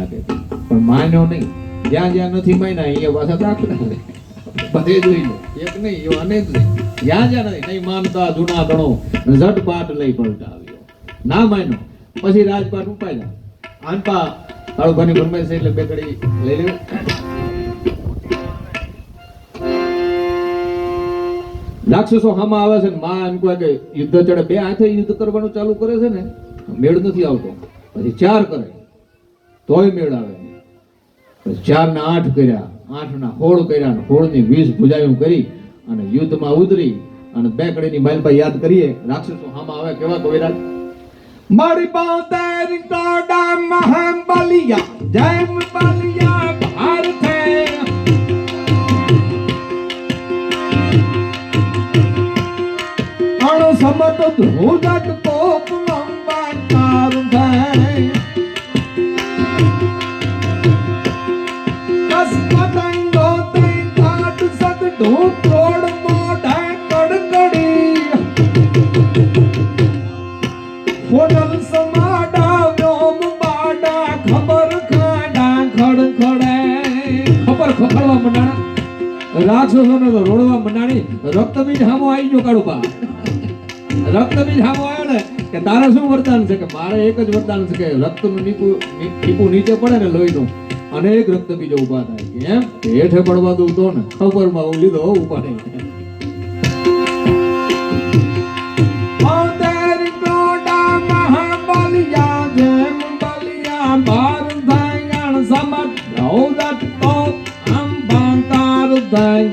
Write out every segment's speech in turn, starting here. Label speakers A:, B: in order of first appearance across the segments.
A: લાગે પણ માન્યો નહીં. જ્યાં જ્યાં નથી માન્યા અહીંયા પાછા દાખલા લે. બધે જોઈ લે, એક નહીં એવો અનેક નહીં. જ્યાં જ્યાં નહીં માનતા જૂના ગણો ઝટપાટ લઈ પલટાવ્યો. ના માન્યો પછી રાજપાટ ઉપાડ્યા. આનપા કાળુભાની ફરમાઈશ છે એટલે બે ઘડી લઈ લેવું. રાક્ષસો હામાં આવે છે ને માં એમ કહે કે યુદ્ધ ચડે. બે હાથે યુદ્ધ કરવાનું ચાલુ કરે છે ને મેળ નથી આવતો. પછી 4 કરે તોય મેળ આવે. પછી 4 ને 8 કર્યા, 8 ના 16 કર્યા, 16 ની 20 ભુજાયું કરી અને યુદ્ધમાં ઉતરી અને બે કડીની માલપા યાદ કરીએ. રાક્ષસો હામાં આવે કેવા કવિરાજ. મારી બાંધેરી કોડા મહાબલિયા જય બલિયા ભારતે અણ સમત ધ્રુજટ કોપ લંબા કાર થાય કસ પતંગ દોતે કાટ સત ઢોક તોડ મોઢા કડકડી ફોનલ સમાડા વ્યોમ બાડા ખબર ખાડા ખડખડે. ખબર ખખડવા મંડાણા. રાક્ષસોને તો રોડવા મંડાણી. રક્તબીજ હામો આવી ગયો કાળુપા. રક્તબીજ હામો આવ્યો ને કે તારે શું વરદાન છે કે મારે એક જ વરદાન છે કે રક્તનું ટીપું નીચે પડે ને લોહીનું અનેક રક્તબીજો ઉભા થાય કે એમ હેઠે પડવા દઉં તો ને ખબરમાં હું લીધો ઉપાડે.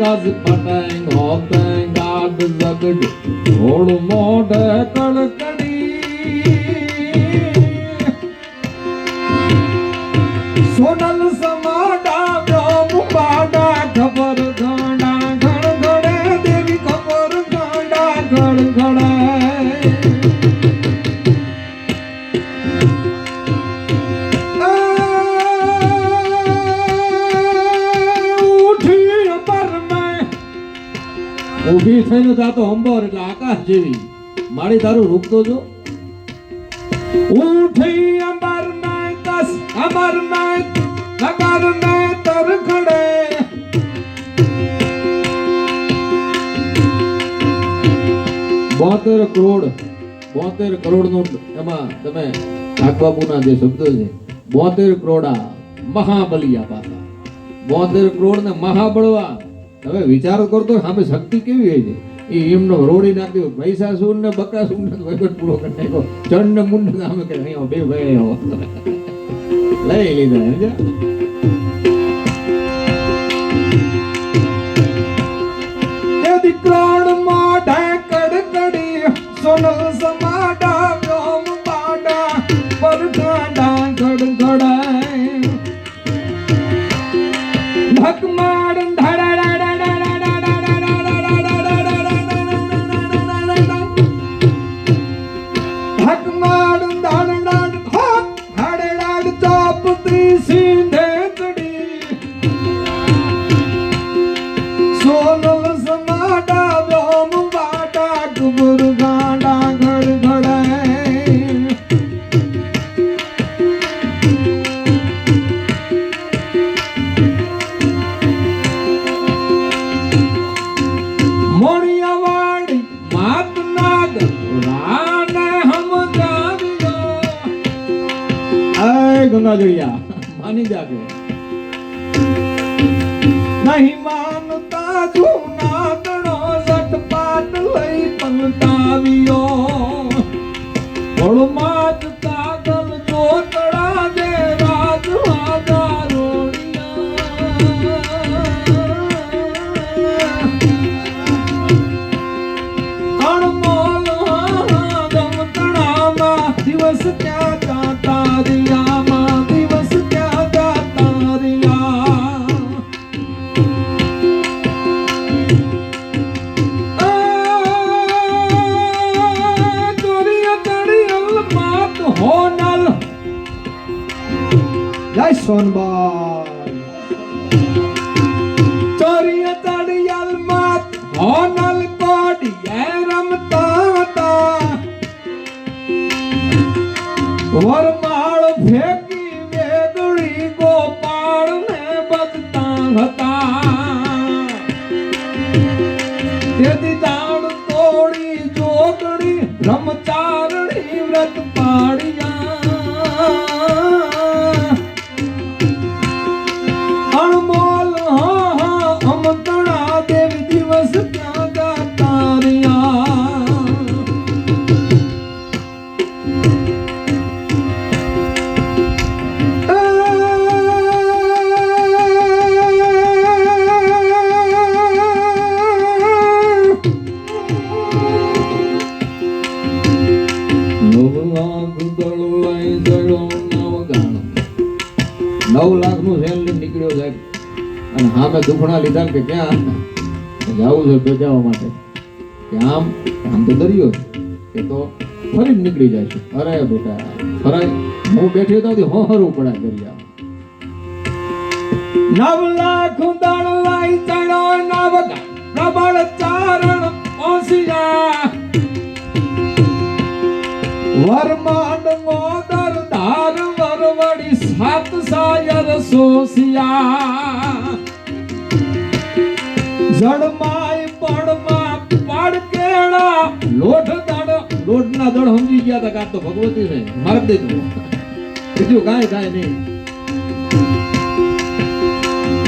A: Gaz patang hotang gad zagd dhod modhe kadkadi sonal samada vyom bada khabar ganda khadkhade devi khabar ganda khadkhade ઊભી થઈને જાતો અંબર એટલે આકાશ જેવી મારી તારું રૂપ તો જો. ઉઠી અંબર મેં કસ અમર મેં નગર મેં તરખડે 72 કરોડ નું એમાં તમે નાગબાબુના જે શબ્દો છે 72 કરોડા મહાબલિયા પાતા 72 કરોડ ને મહાબળવા. હવે વિચાર કરતો સામે શક્તિ કેવી હોય છે. એ એમનો રોડી નાખ્યો મહિષાસુર ને બકાસુર ને વહીવટ પૂરો કરી નાખ્યો. ચંડ ને મુંડ સામે કે અહીંયા બે ભાઈ લઈ લીધા. ક્રોડ મોઢે કડકડી સોનલ સમાડા વ્યોમ બાડા પરખાડા ગડગડાય ભકમાડ ગંગાજળિયા માની જાગે નહીં માનતા જૂના ગણો ઝટપાટ લઈ પલટાવ્યો ઘોડમાં જ કાગળ ચોતડા દે રાજ હાજા રોડિયા અણમોલ જમતણામાં દિવસ ક્યાં જાતા રહ્યા સોનબાઈ ચોરીએ તડિયલ માત હોનલ કોડીએ રમતા હતા વરમાળ ફેંકી વેદડી 9 લાખ નું સેલ લઈને નીકળ્યો સાહેબ, અને સામે દુખણા લીધા કે ક્યાં જવું છે બચાવવા માટે, કે આમ તો દરિયો કે તો ફરી નીકળી જાય છે. અરે બેટા ફરાય, હું બેઠી તો હોહરું પડાય દરિયા.
B: 9 લાખ દાળ લાઈ ચડો નવગા પ્રબળ ચારણ ઓસિયા વરમાંડ મોદર ધાર વરવડી 7 સાયર સોસિયા જળમાય પડમાં પડકેડા
A: લોટ ના દળ સમજી ગયા હતા કે આ તો ભગવતી છે, માર્ગ દેજો, બીજું કાંઈ નહીં.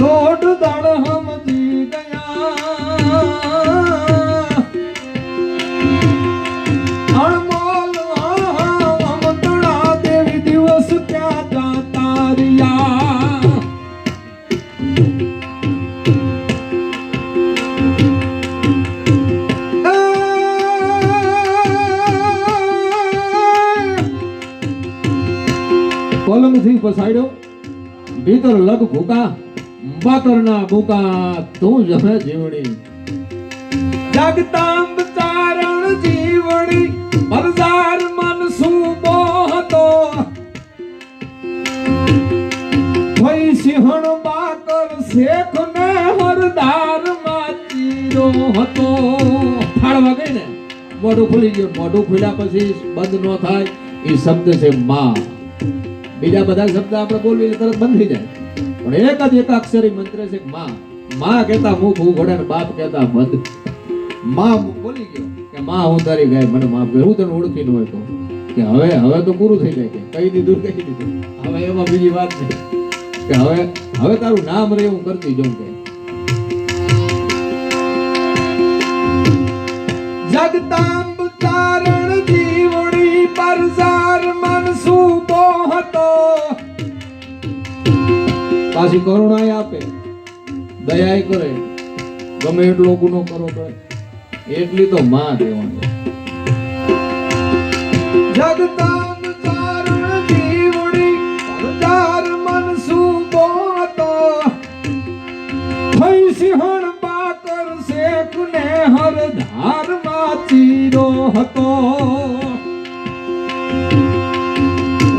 B: લોટ દળ સમજી ગયા અણમોલ અમતણા દેવી દિવસ ક્યાં જાતા રહ્યા.
A: પલંગ થી પસાડ્યો ભીતર લગ ભૂકા બાતરના ભૂકા તું જમે જીવણી.
B: જગતાંબ ચારણ જીવણી પરસાર મન સુબો હતો ભઈ સિંહણ બાકર શેખ ને હરદાર માં ચીરો હતો.
A: ફાળવા ગઈ ને મોઢું ખુલી ગયું, મોઢું ખુલ્યા પછી બંધ ન થાય એ શબ્દ છે માં. બીજા બધા શબ્દ આપણે બોલવી એટલે તરત બંધ થઈ જાય, પણ એક જ એકાક્ષરી મંત્ર છે માં. માં કહેતા મુખ ઉઘડે ને બાપ કહેતા બંધ. માં બોલી ગયો કે માં હું તારી ગાય મને માફ કર, હું તને ઓળખી ન હોય તો કે હવે તો પૂરું થઈ જાય, કે કહી દીધું. હવે એમાં બીજી વાત છે કે હવે તારું નામ રે હું કરતી જાઉં કે
B: જગતાંબ ચારણ જીવણી પરસાર મન સુબો હતો.
A: પાછી કરુણાય આપે, દયાય કરે, ગમે એટલો ગુનો કરો તો એટલી તો માં કહેવાની.
B: જગતાંબ ચારણ જીવણી પરસાર મન સુબો હતો ભઈ સિંહણ બાકર શેખ ને હરધાર માં ચીરો હતો.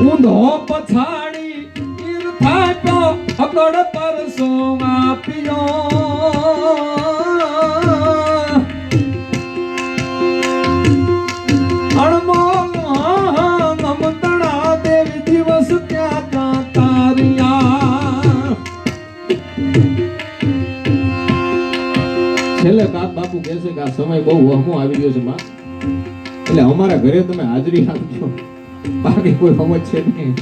B: ઊંધો પછાડી ઈર્થાપ્યો અકડ પરસો માપ્યો. અણમોલ મમતણા દેવી દિવસ ક્યાં જાતા રહ્યા.
A: છેલ્લે કાક બાપુ કહે છે કે આ સમય બહુ વહમો આવી ગયો છે માં, એટલે અમારા ઘરે તમે હાજરી આપજો, બાકી કોઈ સમજ છે નહીં.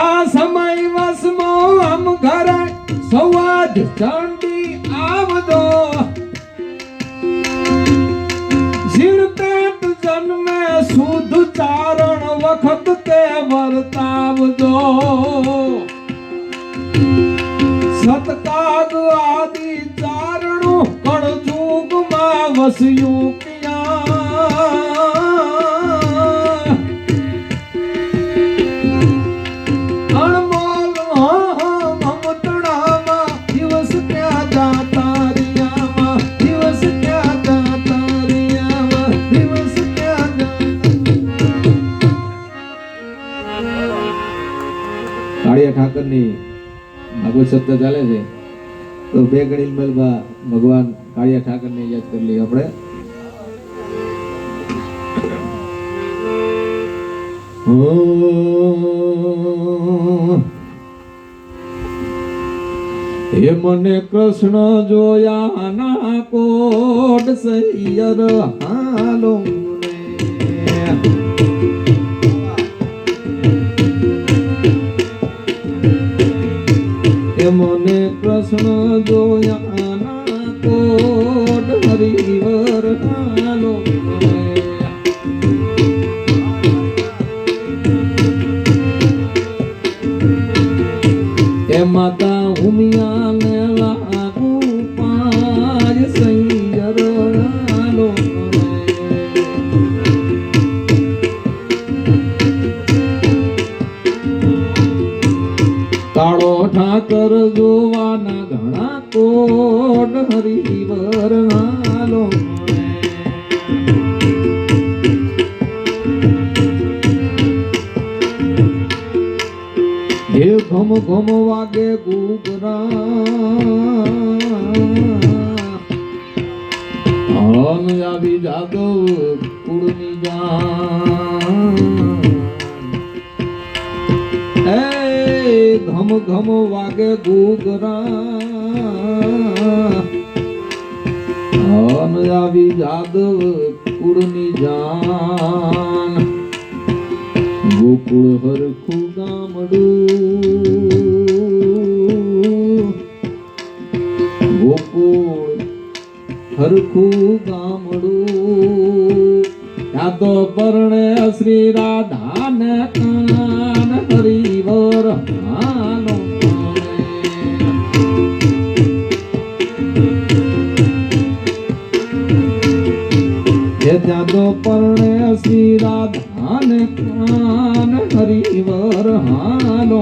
B: આ સમય વસમો આમ ઘરે સવાજ ચંડી આવજો. ઝીણ પેટ જન્મે શુદ્ધ ચારણ વખત તે વર્તાવજો. સતકાગ આદિ ચારણું કળજુગમાં વસ્યું ક્યાં. અણમોલ મમતણામાં દિવસ ક્યાં જાતા રહ્યામાં, દિવસ ક્યાં જાતા રહ્યામાં, દિવસ ક્યાં
A: કાળિયા ઠાકરની ભાગવત સપ્તાહ ચાલે છે તો બે ઘડી મેલમાં ભગવાન કાળિયા ઠાકરને યાદ કરી લઈએ આપણે.
B: હે મને કૃષ્ણ જોયા ના કોટ સૈયર હાલો હે મને કૃષ્ણ જોયા ના કોટ હરિવર હાલો. એ માતા ઉમિયા ને લાગુ પાય સૈયર હાલો.
A: કાળો ઠાકર જોવાના ઘણા કોટ હરિવર હાલો હે ઘમ ઘમ વાગે ઘૂઘરા હન આવી જાદવ કુળની જાન એ ઘમ ઘમ વાગે ઘૂઘરા હન આવી જાદવ કુળની જાન ગોકુળ હરખું ગામડું ગોકુળ હરખું ગામડું ત્યાં તો પરણે શ્રી રાધા ને કાન હરિવર હાલો ત્યાં તો પરણે શ્રી રાધા ને કાન હરિવર હાલો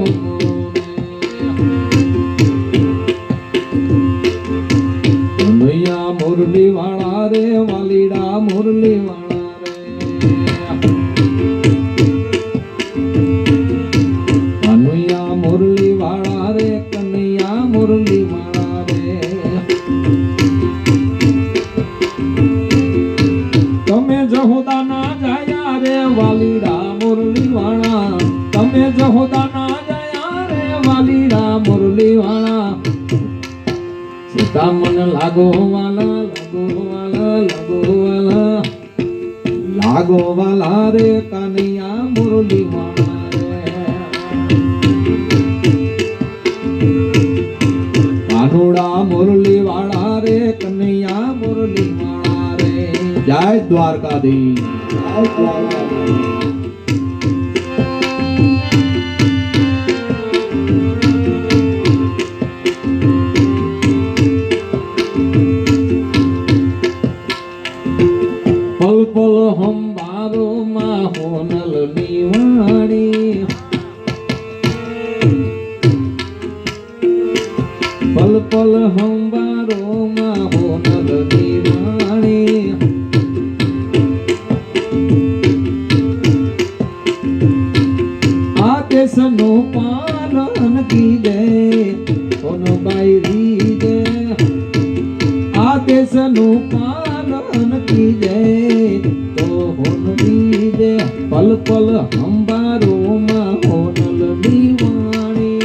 A: કનૈયા મુરલી વાળા રે વાલીડા મુરલી વાળા રે કનૈયા મુરલી વાળા રે કનૈયા મુરલી વાળા રે તમે જહોદાના જાયા રે વાલીડા મુરલી વાળા તમે જહોદાના જાયા રે વાલીડા મુરલી વાળા સીતા મન લાગો વાલા લાગો વાલા લાગો વાલા લાગો વાલા રે કનૈયા મુરલી વાળા રે કાનુડા મુરલી વાળા રે કનૈયા મુરલી વાળા રે જય દ્વારકાધીશ જય દ્વારકાધીશ પલ પલ હંબારો માં હોનલ નિવાણી પલ પલ હંબારો માં હોનલ નિવાણી આ દેશનું પાલન કીજે કોન બાયરી દે આ દેશનું પાલન કીજે તો હોન દીજે પલ પલ હંબારો માં હોનલ દીવાણી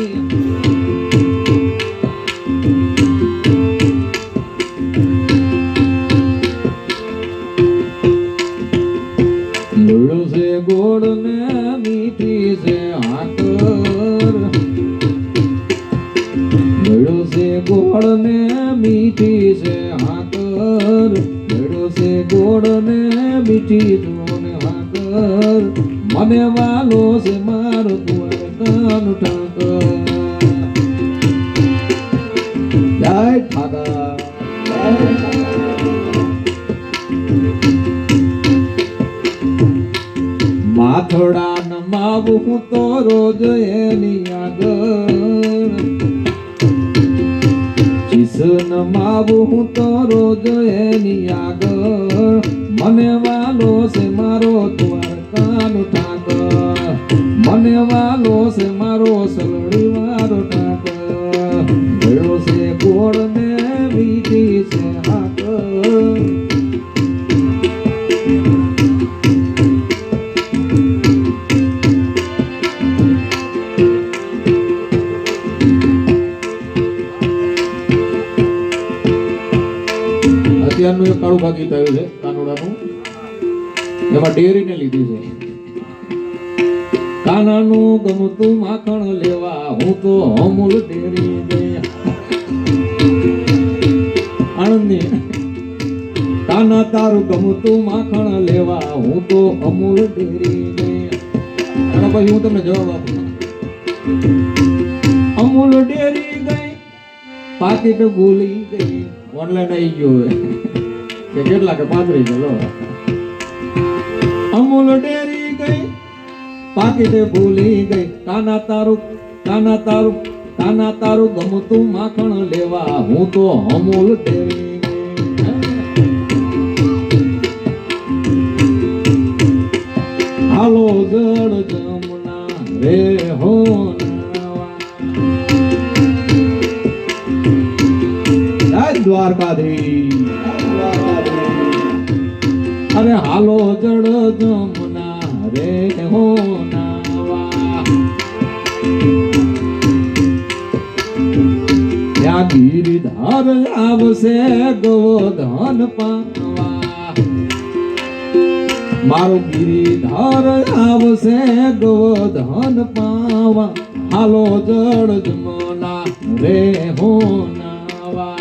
A: ગળું છે ગોળ ને મીઠી છે આકર ગળું છે ગોળ ને મીઠી છે આકર ગળું છે ગોળ ને મીઠી જોને આકર મને વાલો છે મારો દ્વારકાનો ઠાકર જય ઠાકર માથોડા નમાવું હું તો રોજ એની આગળ ચીસ નમાવું હું તો રોજ એની આગળ મને વાલો છે મારો દ્વારકાનો ઠાકર મને વાલો છે મારો સલડી વાળો ઠાકર ગળો છે ગોળ ને મીઠી છે આકર અત્યારનું એક કાળું ગીત આવ્યું છે કાનુડાનું એમાં ડેરીને લીધી છે કાનાનું ગમતું માખણ લેવા હું તો અમૂલ ડેરી દે આણંદની કાના તારું ગમતું માખણ લેવા હું તો અમૂલ ડેરી દે અને પછી હું તમને જવાબ આપું અમૂલ ડેરી ગઈ પાકીટ ભૂલી ગઈ ઓનલાઈન આવી ગયો કે કેટલા કે 35 ચલો અમૂલ ડેરી ગઈ પાકીટે ભૂલી ગઈ કાના તારું કાના તારું ગમતું માખણ લેવા હું તો અમૂલ દેવી હાલો જળ જમના રે હો જય દ્વારકાધીશ અરે હાલો જળ જમના રે હો નાવા ત્યાં ગિરિધાર આવશે ગોવર્ધન પાવા મારો ગિરિધાર આવશે ગોવર્ધન પાવા હાલો જળ જમના રે હો નાવા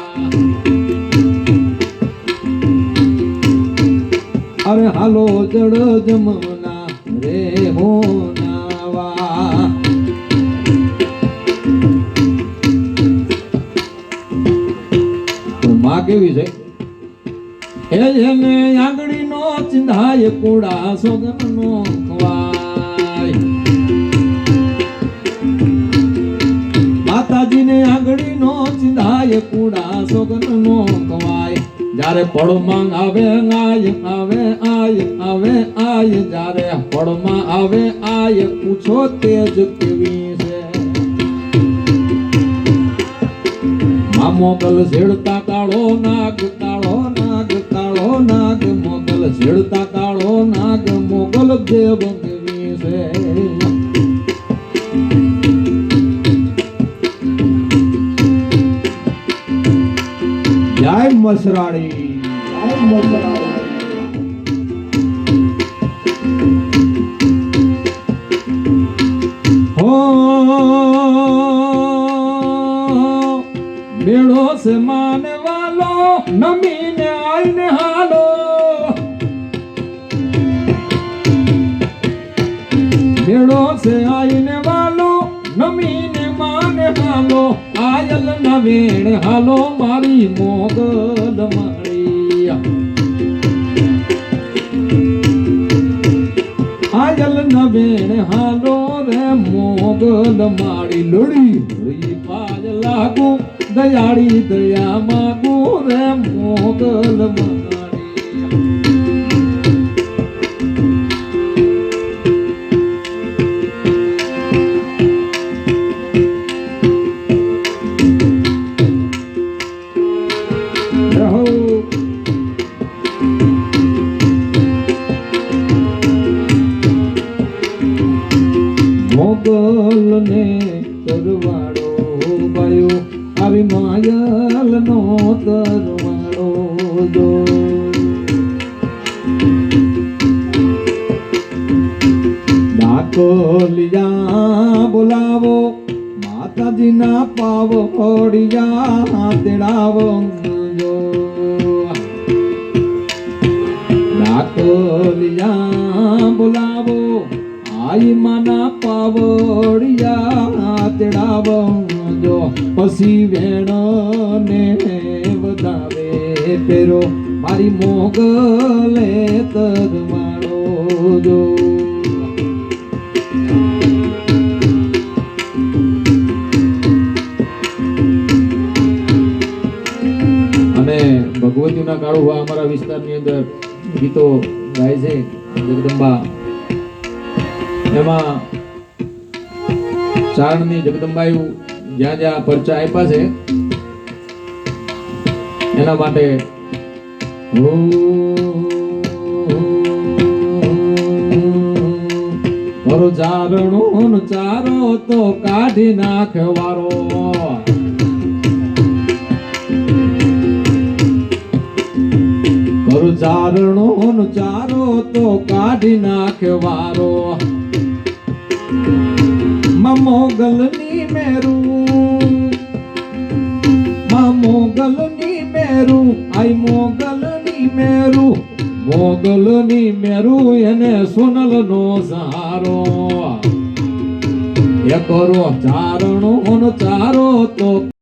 A: અરે હાલો જળ જમના રે હો નાવા માં કેવી છે એને આંગળી નો ચિંધાય કુડા સોગન નો ખવાય માતાજીને આંગળી નો ચિંધાય કુડા સોગન નો ખવાય જ્યારે પડમાં આવે આય આવે આય આવે આય જ્યારે પડમાં આવે આય પૂછો તેજ કેવી છે મોગલ છેડતા કાળો નાગ કાળો નાગ કાળો નાગ મોગલ છેડતા કાળો નાગ મોગલ દેવ કેવી છે જય મસરાણી જય મસરાણી મેળો સે માને વાલો નમીને આઈને હાલો મેળો સે આઈને વાલો નમીને માને હાલો આયલ નવેણ હાલો મારી મોગલ માળી આયલ નવેણ હાલો રે મોગલ માળી લોડી પાજ લાગુ દયાળી દયા માગુ રે મોગલ મોગલ ને તરવાડો બાયો આવી માયલ નો તરવાડો જો ડાકોલિયા બોલાવો માતાજીના પાવ ઓડિયા તેડાવો જો ડાકોલિયા બોલાવો આઈ માના પાવડિયા તેડાવો જો પછી વેણ ને વધાવે પેરો મારી મોગલે તરવાડો જો અને ભગવતીના કાળુભા અમારા વિસ્તારની અંદર ગીતો ગાય છે જગદંબા એમાં ચારણની જગદંબાયું જ્યાં જ્યાં પરચા આપ્યા છે એના માટે મારો ચારણો ચારો તો કાઢી નાખવારો મારો ચારણો ચારો તો કાઢી નાખવારો મોગલની મેરું આઈ મોગલની મેરું એને સોનલ નો સહારો એ કરો ચારણો ચારો તો